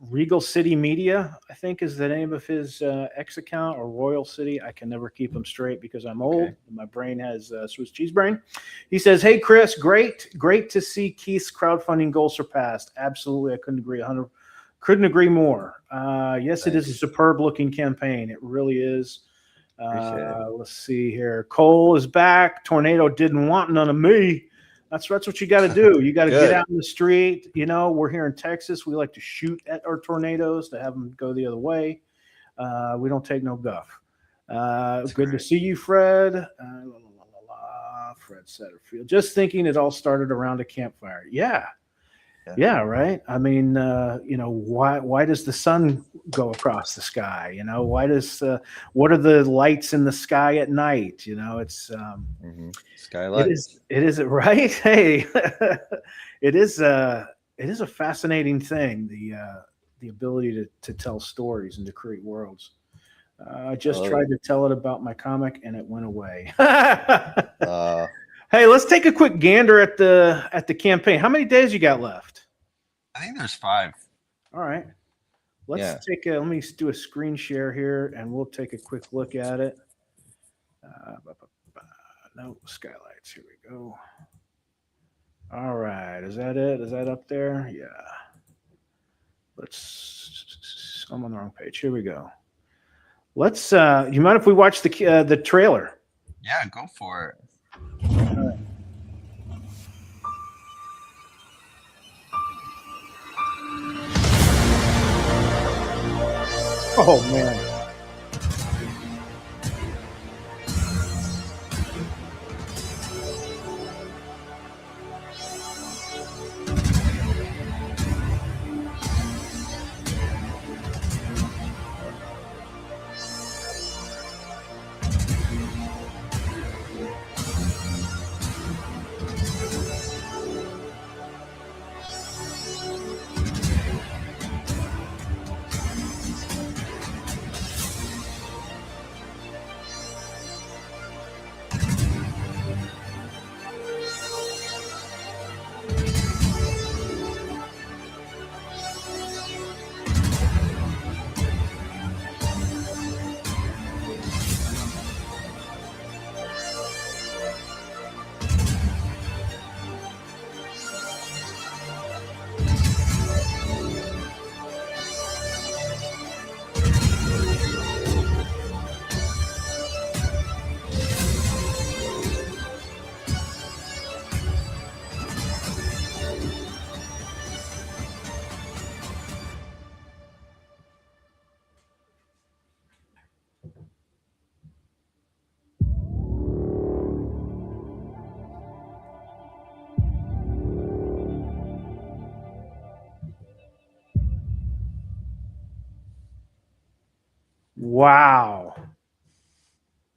Regal City Media, I think, is the name of his X account, or Royal City. I can never keep them straight because I'm old. Okay. My brain has Swiss cheese brain. He says, "Hey Chris, great to see Keith's crowdfunding goal surpassed. Absolutely, I couldn't agree more. Yes, it is a Thanks. superb looking campaign. It really is." Appreciate it. Let's see here. Cole is back. Tornado didn't want none of me. That's what you got to do. You got to get Good. out in the street. We're here in Texas. We like to shoot at our tornadoes to have them go the other way. We don't take no guff. Good to see you, Fred. Fred Satterfield. Just thinking it all started around a campfire. Yeah. Yeah, right. I mean, why does the sun go across the sky? What are the lights in the sky at night? Skylight. It is right. Hey, it is a fascinating thing, the ability to tell stories and to create worlds. I just love tried it. to tell it about my comic and it went away. uh, Hey, let's take a quick gander at the campaign. How many days you got left? I think there's 5. All right. Yeah. Let me do a screen share here and we'll take a quick look at it. No skylights. Here we go. All right. Is that it? Is that up there? Yeah. I'm on the wrong page. Here we go. You mind if we watch the trailer? Yeah, go for it. Oh, man. Wow.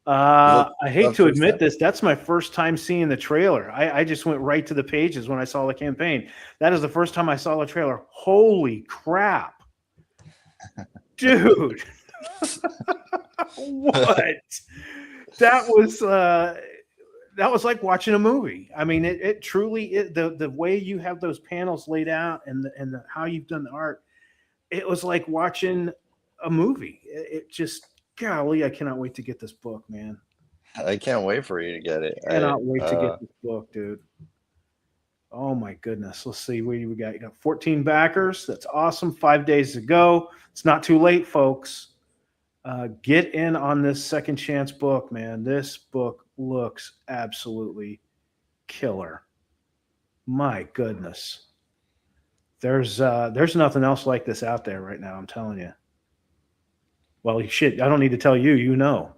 I hate to admit this. That's my first time seeing the trailer. I just went right to the pages when I saw the campaign. That is the first time I saw the trailer. Holy crap. Dude. What? That was like watching a movie. I mean, it truly the way you have those panels laid out and how you've done the art, it was like watching a movie. It just, golly, I cannot wait to get this book, man. I can't wait for you to get it. I cannot wait to get this book, dude. Oh my goodness. Let's see what we got. You got 14 backers. That's awesome. 5 days to go. It's not too late, folks. Get in on this second chance book, man. This book looks absolutely killer. My goodness. There's nothing else like this out there right now. I'm telling you. Well, shit, I don't need to tell you. You know,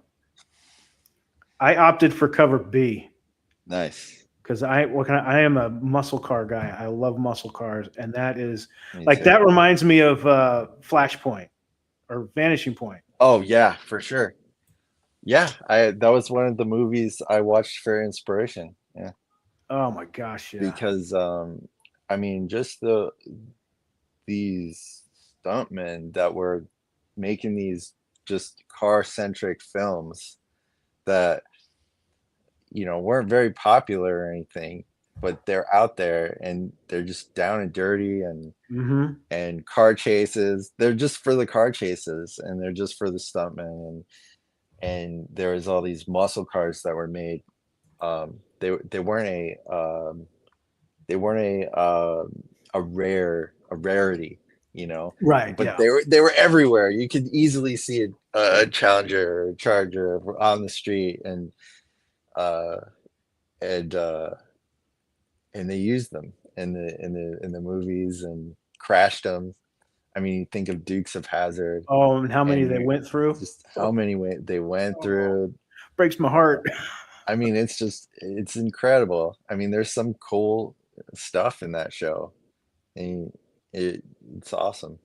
I opted for cover B Nice. because I am a muscle car guy. I love muscle cars, and that is Me like too. that reminds me of Flashpoint or Vanishing Point. Oh yeah, for sure. Yeah, I that was one of the movies I watched for inspiration. Yeah, Oh my gosh, yeah, because I mean, just these stuntmen that were making these just car-centric films that weren't very popular or anything, but they're out there and they're just down and dirty hmm and car chases. They're just for the car chases and they're just for the stuntmen and there was all these muscle cars that were made. They weren't a rarity, right, but yeah. they were everywhere. You could easily see a Challenger or a Charger on the street, uh, and uh, and they used them in the movies and crashed them. I mean, you think of Dukes of Hazzard, Oh, and how many and they you went through? just how many they went Oh, through. breaks my heart. I mean, it's incredible. I mean, there's some cool stuff in that show, and it it's awesome.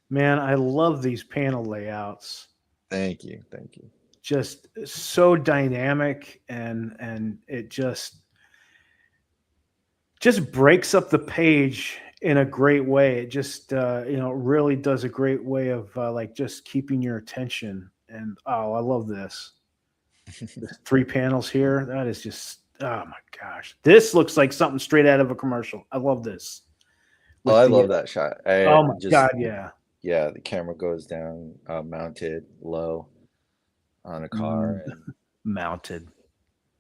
Man, I love these panel layouts. Thank you, thank you. Just so dynamic and it just breaks up the page in a great way. It just really does a great way of like just keeping your attention. And oh, I love this. The three panels here. That is just oh my gosh. This looks like something straight out of a commercial. I love this. Oh, With I the love that shot. I oh my just god, yeah. yeah, the camera goes down, mounted low on a Mm, car, and mounted.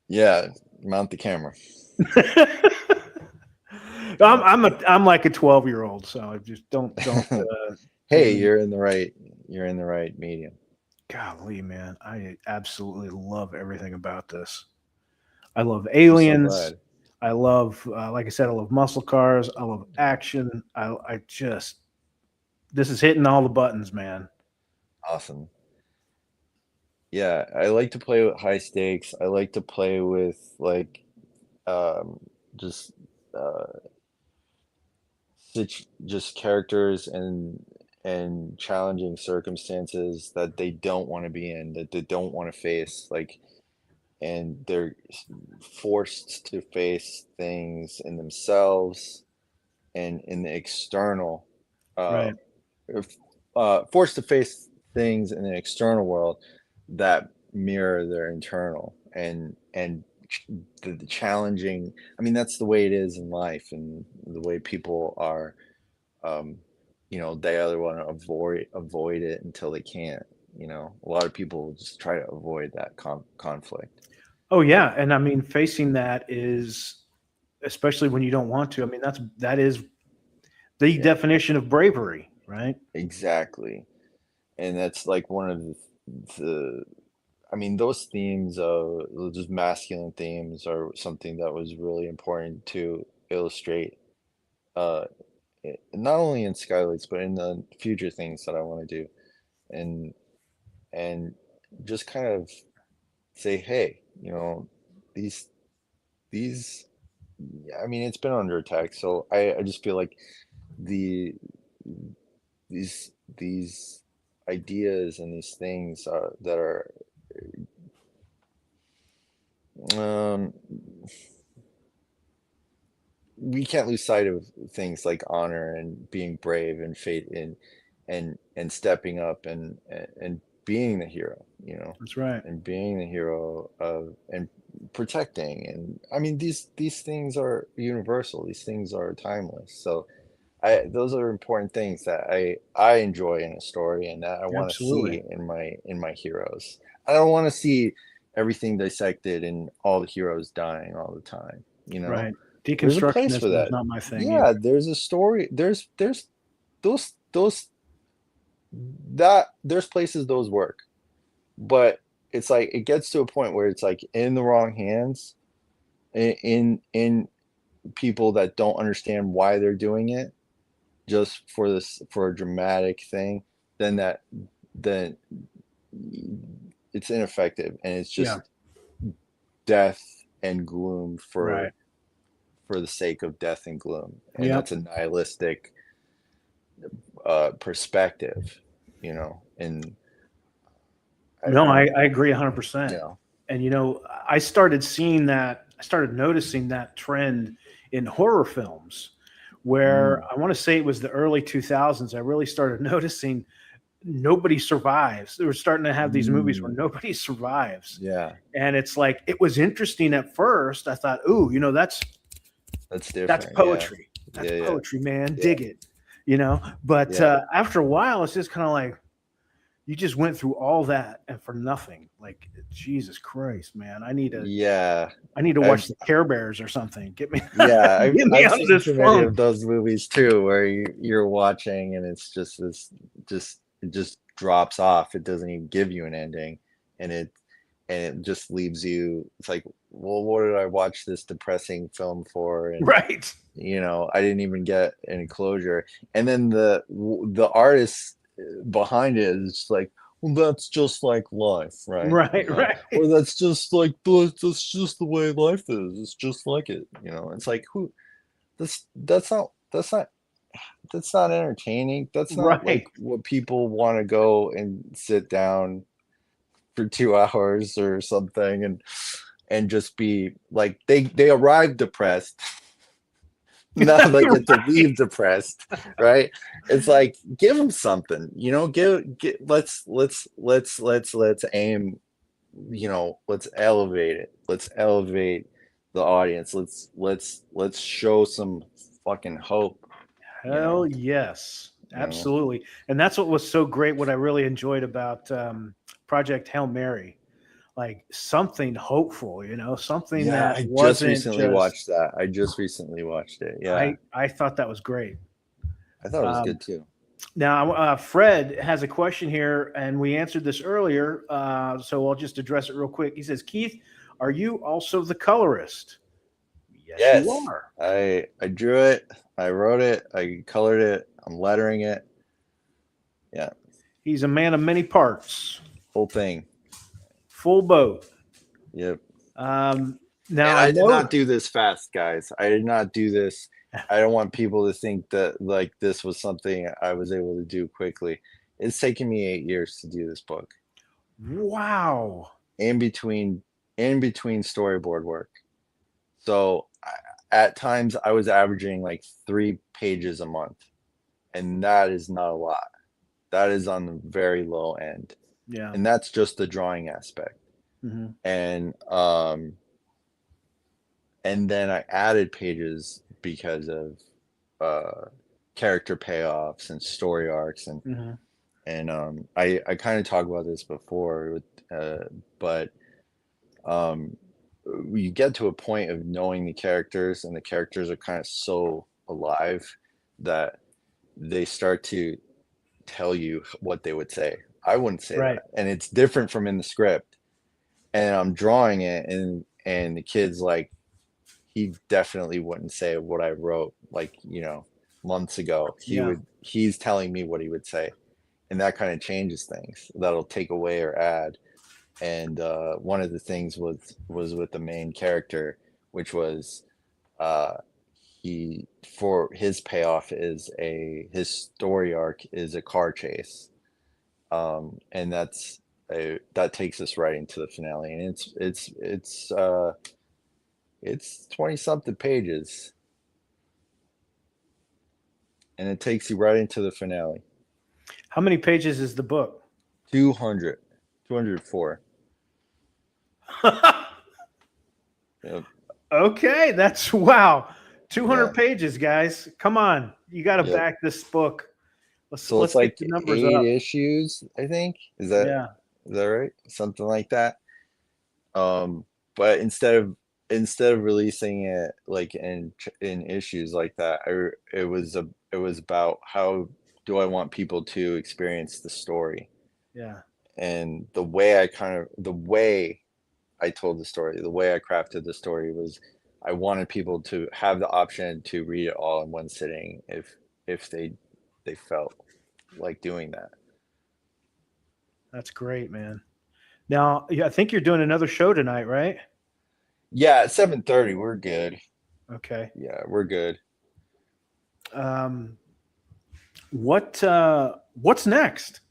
yeah, mount the camera. Mount the camera. I'm like a 12-year-old, so I just don't take Hey, me. you're in the right medium. Golly, man, I absolutely love everything about this. I love I'm so aliens. glad. I love, like I said, I love muscle cars. I love action. I just this is hitting all the buttons, man. Awesome. Yeah, I like to play with high stakes. I like to play with like um just uh just characters and challenging circumstances that they don't want to be in, that they don't want to face, like, and they're forced to face things in themselves and in the external, uh, Right, forced to face things in the external world that mirror their internal and the challenging. I mean, that's the way it is in life and the way people are. um, they either want to avoid it until they can't. A lot of people just try to avoid that conflict. oh yeah, and I mean facing that is, especially when you don't want to. I mean that is the Yeah, definition of bravery, right? exactly. And that's like one of the I mean, those themes, just masculine themes, are something that was really important to illustrate, uh, not only in Skylights, but in the future things that I want to do, and and just kind of say, hey, these these yeah, I mean, it's been under attack, so I just feel like the these ideas and these things that are um we can't lose sight of things like honor and being brave and fate and stepping up and being the hero, That's right. and being the hero of and protecting. And I mean, these things are universal. These things are timeless. So I those are important things that I enjoy in a story and that I want to Absolutely. see in my heroes. I don't want to see everything dissected and all the heroes dying all the time, you know? Right. There's a place for Deconstructionism is that. not my thing either. Yeah, there's a story. There's those that there's places those work. But it's like it gets to a point where it's like in the wrong hands, in people that don't understand why they're doing it, just for this, for a dramatic thing, then then it's ineffective, and it's Yeah. just death and gloom Right. for the sake of death and gloom, and Yep. that's a nihilistic perspective, and No, I don't, I agree you 100%. know, And I started seeing that, I started noticing that trend in horror films where mm, I want to say it was the early 2000s. I really started noticing nobody survives. They were starting to have these movies where mm, nobody survives. yeah, And it's like it was interesting at first. I thought, "Ooh, that's that's different. Yeah, poetry. That's yeah, yeah, poetry, man. yeah, Dig it." But yeah, after a while it's just kind of like you just went through all that and for nothing. Like Jesus Christ, man. yeah. I need to I've watch the Care Bears or something. Get me Yeah, get me I've out of seen this too many funk. of those movies too, where you're watching and it's just this, just it just drops off. It doesn't even give you an ending, and it just leaves you. It's like, well, what did I watch this depressing film for? And Right. I didn't even get any closure. And then the artist behind it is like, well, that's just like life, right? Right, right. Or that's just the way life is. It's just like it. It's like, who? That's not that's not entertaining. That's not like Right. what people want to go and sit down for 2 hours or something, and just be like, they arrive depressed. Now they get to leave Right. depressed, right? It's like, give them something, let's aim, let's elevate it. Let's elevate the audience. Let's show some fucking hope, you Hell know, yes. you know. Absolutely. And that's what was so great, what I really enjoyed about Project Hail Mary. Like something hopeful, something Yeah, that I just wasn't recently just watched that. I just recently watched it. Yeah. I thought that was great. I thought it was Um, good too. Now, Fred has a question here, and we answered this earlier, so I'll just address it real quick. He says, Keith, are you also the colorist? Yes, you Yes. are. I drew it, I wrote it, I colored it, I'm lettering it. Yeah, He's a man of many parts, whole thing. full boat. Yep. Um, now, And I I did know. not do this fast, guys. I did not do this. I don't want people to think that like this was something I was able to do quickly. It's taken me 8 years to do this book. Wow. In between in between storyboard work. So at times I was averaging like 3 pages a month, and that is not a lot. That is on the very low end, Yeah. and that's just the drawing aspect. Hmm. And then I added pages because of character payoffs and story arcs, Hmm. I kind of talked about this before, but um, you get to a point of knowing the characters, and the characters are kind of so alive that they start to tell you what they would say. I wouldn't say Right. that, and it's different from in the script. And I'm drawing it, and the kid's like, he definitely wouldn't say what I wrote, like, months ago. Yeah. He's telling me what he would say, and that kind of changes things. That'll take away or add. And one of the things was with the main character, which was, uh, he for his payoff is his story arc is a car chase, and that takes us right into the finale, and it's 20 something pages, and it takes you right into the finale. How many pages is the book? 200, 204. Yep, Okay, that's wow. 200 yeah, pages, guys. Come on. You got to yep. back this book. Let's So let's it's get like the numbers 8 issues, I think. Yeah. Is that right? Something like that. But instead of releasing it like in issues like that, it was about, how do I want people to experience the story, Yeah. and the way I told the story, the way I crafted the story was, I wanted people to have the option to read it all in one sitting, if they felt like doing that. That's great, man. Now, yeah, I think you're doing another show tonight, right? Yeah, at 7:30, we're good. Okay. Yeah, we're good. Um, what's next?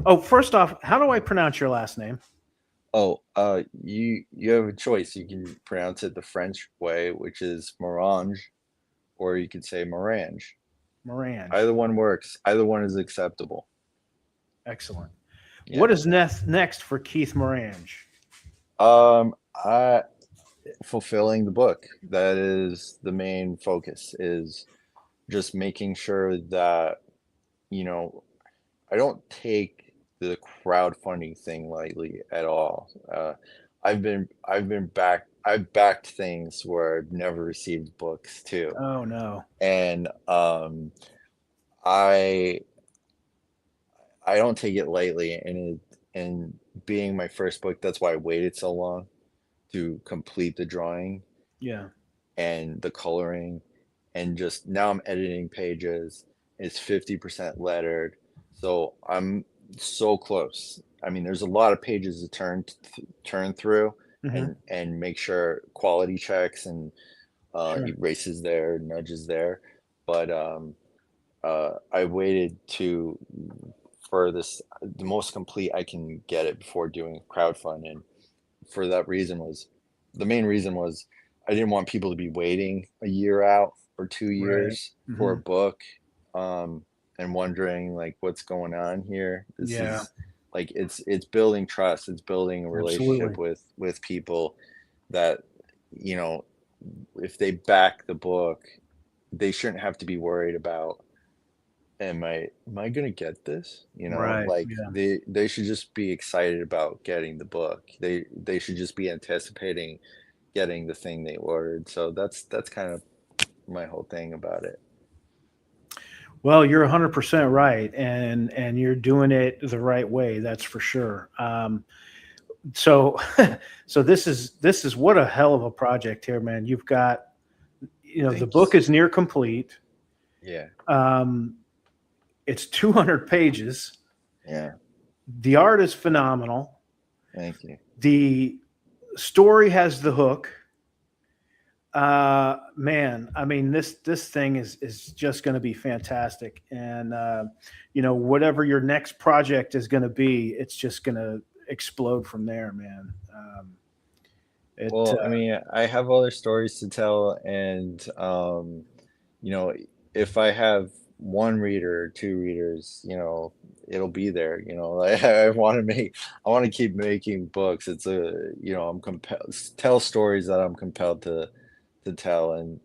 Oh, first off, how do I pronounce your last name? Oh, you have a choice. You can pronounce it the French way, which is Morange, or you could say Morange. Morange. Either one works. Either one is acceptable. Excellent. What Yeah. is next for Keith Morange? I fulfilling the book. That is the main focus, is just making sure that, you know, I don't take the crowdfunding thing lightly at all. I've backed things where I've never received books too. Oh no. And I I don't take it lightly, and being my first book, that's why I waited so long to complete the drawing Yeah. and the coloring, and just now I'm editing pages. It's 50% lettered, so I'm so close. I mean, there's a lot of pages to turn through Hmm. and make sure quality checks and Sure. erases there, nudges there. But I waited to for this the most complete I can get it before doing crowdfund, and for that reason was the main reason was I didn't want people to be waiting a year out or two Right. years for a Hmm. book, um, and wondering like what's going on here. This Yeah. is like it's building trust. It's building a Absolutely. relationship with people that, you know, if they back the book, they shouldn't have to be worried about, am I gonna get this? You know, Right. like Yeah. they should just be excited about getting the book. They should just be anticipating getting the thing they ordered. So that's kind of my whole thing about it. Well, you're 100% right, and you're doing it the right way. That's for sure. So, so this is what a hell of a project here, man. You've got, the book Thanks. is near complete. Yeah, Um, it's 200 pages. yeah. The art is phenomenal. Thank you. The story has the hook. Man, I mean, this thing is just going to be fantastic, and whatever your next project is going to be, it's just going to explode from there, man. It Well, I mean, I have other stories to tell, and you know, if I have one reader or two readers, it'll be there. I want to keep making books. It's I'm compelled tell stories that I'm compelled to tell, and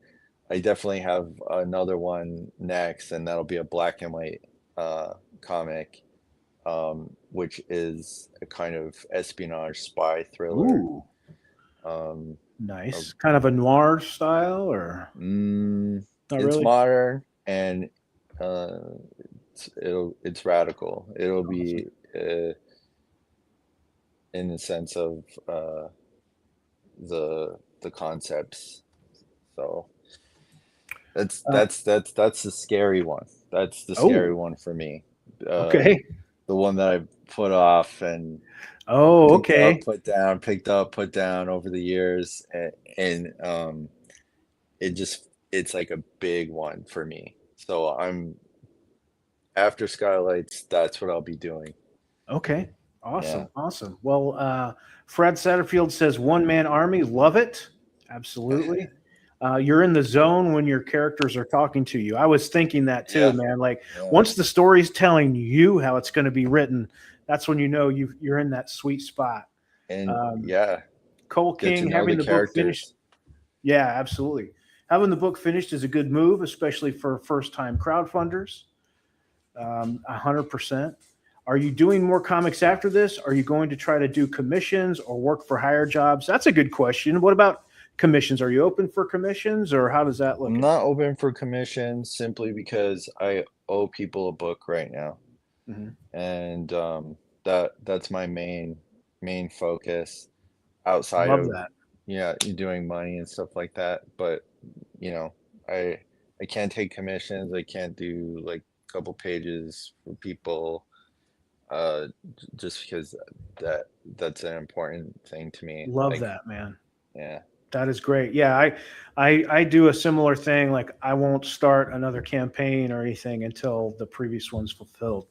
I definitely have another one next, and that'll be a black and white comic, which is a kind of espionage spy thriller. Ooh, Um, uh, nice, kind of a noir style, or not it's really? modern, and uh, it's radical. It'll Awesome. be in the sense of the concepts. So Uh, that's the scary one. That's the scary oh, one for me. Uh, okay. the one that I put off and Oh, picked up, okay. put down, picked up, put down over the years, and it's like a big one for me. So I'm after Skylights, that's what I'll be doing. Okay. Yeah. Awesome. Awesome. Well, Fred Satterfield says one man army. Love it. Absolutely. You're in the zone when your characters are talking to you. I was thinking that too, Yeah. man. Like Yeah. once the story's telling you how it's going to be written, that's when you're in that sweet spot. And Um, yeah, Cole get to King know the having the book finished. characters. Yeah, absolutely. Having the book finished is a good move, especially for first time crowdfunders. 100%. Are you doing more comics after this? Are you going to try to do commissions or work for hire jobs? That's a good question. What about commissions? Are you open for commissions, or how does that I'm look? not open for commissions simply because I owe people a book right now. Mhm. And that's my main focus outside Love of, that. yeah, doing money and stuff like that. But you know, I I can't take commissions. I can't do like a couple pages for people, just because that's an important thing to me. Love Like, that, man. yeah. That is great. Yeah, I do a similar thing. Like I won't start another campaign or anything until the previous one's fulfilled.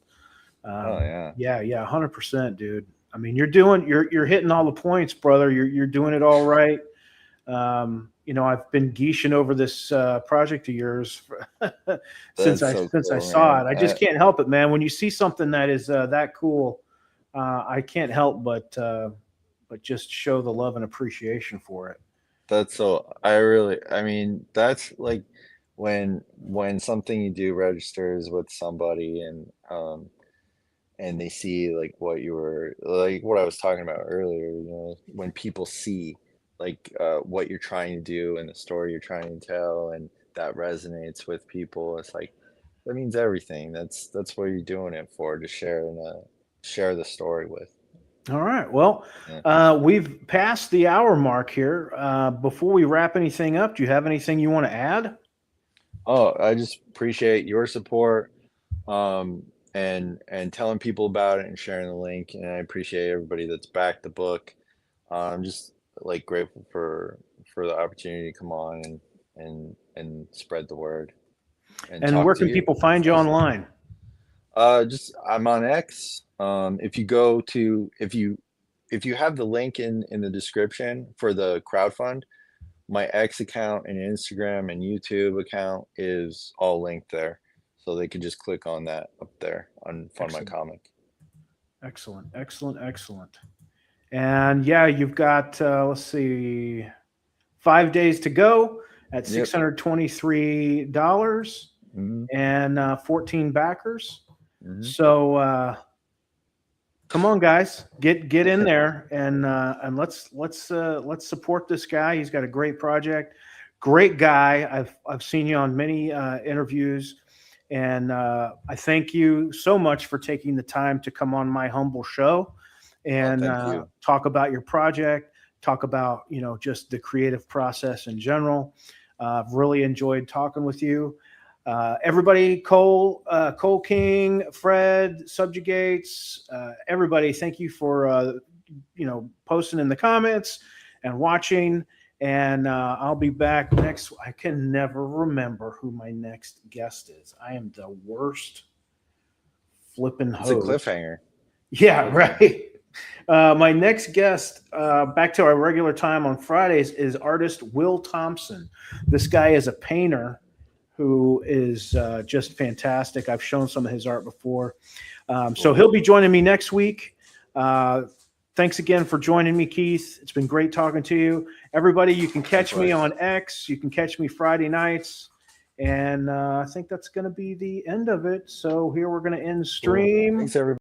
Oh yeah. Yeah, yeah, 100%, dude. I mean, you're hitting all the points, brother. You're doing it all right. I've been geeshing over this project of yours since That's I so since I cool, saw man. it. I just can't help it, man. When you see something that is that cool, I can't help but just show the love and appreciation for it. That's so I mean, that's like when something you do registers with somebody and they see like what you were like what I was talking about earlier, when people see like what you're trying to do and the story you're trying to tell and that resonates with people, it's like that means everything. That's what you're doing it for, to share the story with. All right. Well, Yeah. we've passed the hour mark here. Before we wrap anything up, do you have anything you want to add? Oh, I just appreciate your support, um, and telling people about it and sharing the link. And I appreciate everybody that's backed the book. I'm just like grateful for the opportunity to come on and spread the word and And talk where to can you. people find you online? Just I'm on X. If you go to if you have the link in the description for the crowdfund, my X account and Instagram and YouTube account is all linked there. So they could just click on that up there on Fund My Excellent. Comic. Excellent. Excellent. Excellent. And yeah, you've got, let's see, 5 days to go at Yep. $623 Hmm. and 14 backers. Hmm. So come on, guys, get in there and let's support this guy. He's got a great project, great guy. I've seen you on many interviews, and I thank you so much for taking the time to come on my humble show Oh, and thank you. talk about your project, talk about just the creative process in general. I've really enjoyed talking with you. Everybody, Cole King, Fred, Subjugates, everybody, thank you for posting in the comments and watching. And I'll be back next. I can never remember who my next guest is. I am the worst flipping It's a host. cliffhanger. Yeah, right. My next guest, back to our regular time on Fridays, is artist Will Thompson. This guy is a painter who is just fantastic. I've shown some of his art before. So he'll be joining me next week. Thanks again for joining me, Keith. It's been great talking to you. Everybody, you can catch me on X. You can catch me Friday nights. And I think that's going to be the end of it. So here we're going to end stream. Thanks, everybody.